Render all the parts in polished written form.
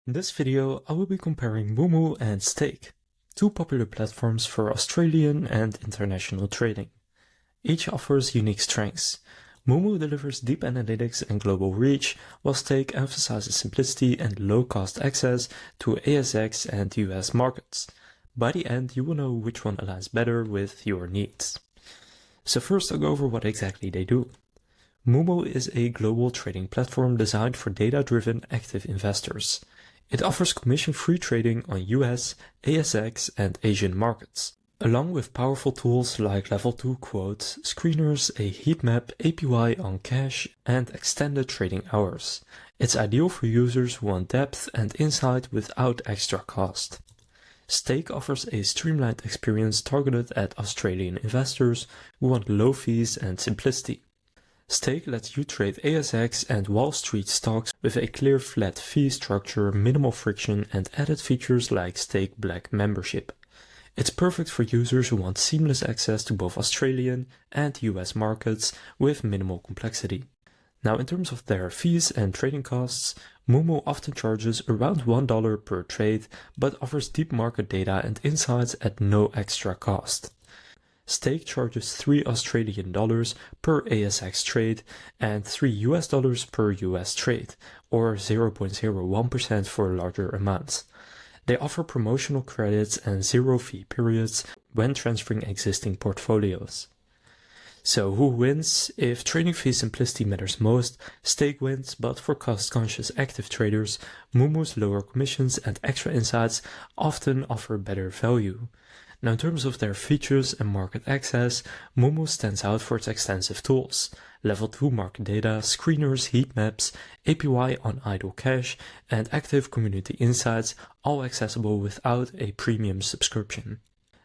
In this video, I will be comparing Moomoo and Stake, two popular platforms for Australian and international trading. Each offers unique strengths. Moomoo delivers deep analytics and global reach, while Stake emphasizes simplicity and low-cost access to ASX and US markets. By the end, you will know which one aligns better with your needs. So first I'll go over what exactly they do. Moomoo is a global trading platform designed for data-driven active investors. It offers commission-free trading on US, ASX, and Asian markets, along with powerful tools like Level 2 quotes, screeners, a heat map, APY on cash, and extended trading hours. It's ideal for users who want depth and insight without extra cost. Stake offers a streamlined experience targeted at Australian investors who want low fees and simplicity. Stake lets you trade ASX and Wall Street stocks with a clear flat fee structure, minimal friction, and added features like Stake Black membership. It's perfect for users who want seamless access to both Australian and US markets with minimal complexity. Now, in terms of their fees and trading costs, Moomoo often charges around $1 per trade, but offers deep market data and insights at no extra cost. Stake charges $3 Australian per ASX trade and $3 US per US trade, or 0.01% for larger amounts. They offer promotional credits and zero fee periods when transferring existing portfolios. So who wins? If trading fee simplicity matters most, Stake wins, but for cost-conscious active traders, Moomoo's lower commissions and extra insights often offer better value. Now, in terms of their features and market access, Moomoo stands out for its extensive tools: Level 2 market data, screeners, heat maps, APY on idle cash, and active community insights, all accessible without a premium subscription.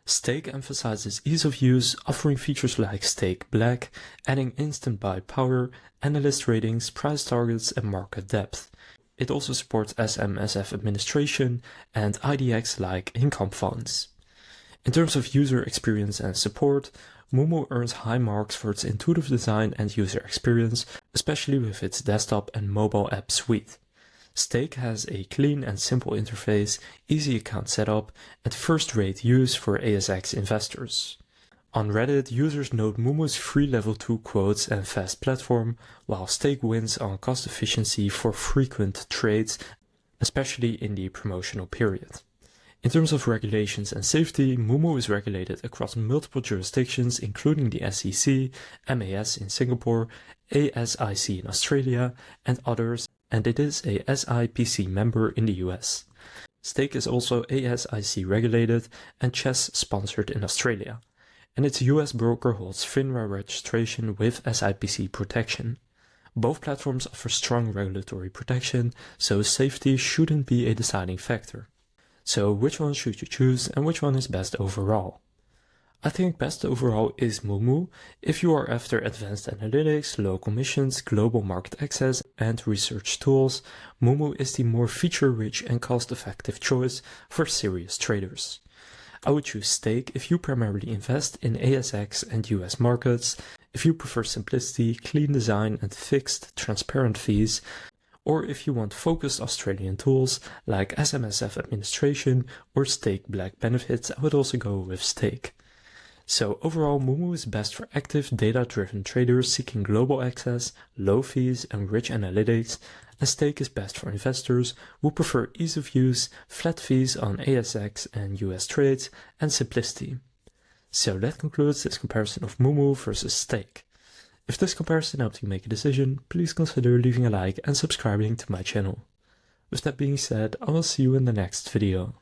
Stake emphasizes ease of use, offering features like Stake Black, adding instant buy power, analyst ratings, price targets, and market depth. It also supports SMSF administration and IDX like income funds. In terms of user experience and support, Moomoo earns high marks for its intuitive design and user experience, especially with its desktop and mobile app suite. Stake has a clean and simple interface, easy account setup, and first-rate use for ASX investors. On Reddit, users note Moomoo's free Level 2 quotes and fast platform, while Stake wins on cost efficiency for frequent trades, especially in the promotional period. In terms of regulations and safety, Moomoo is regulated across multiple jurisdictions including the SEC, MAS in Singapore, ASIC in Australia, and others, and it is a SIPC member in the US. Stake is also ASIC regulated and CHESS sponsored in Australia, and its US broker holds FINRA registration with SIPC protection. Both platforms offer strong regulatory protection, so safety shouldn't be a deciding factor. So which one should you choose and which one is best overall? I think best overall is Moomoo if you are after advanced analytics, low commissions, global market access, and research tools. Moomoo is the more feature-rich and cost-effective choice for serious traders. I would choose Stake if you primarily invest in ASX and US markets, if you prefer simplicity, clean design, and fixed, transparent fees, or if you want focused Australian tools like SMSF administration or Stake Black benefits. I would also go with Stake. So overall, Moomoo is best for active, data-driven traders seeking global access, low fees, and rich analytics, and Stake is best for investors who prefer ease of use, flat fees on ASX and US trades, and simplicity. So that concludes this comparison of Moomoo versus Stake. If this comparison helped you make a decision, please consider leaving a like and subscribing to my channel. With that being said, I will see you in the next video.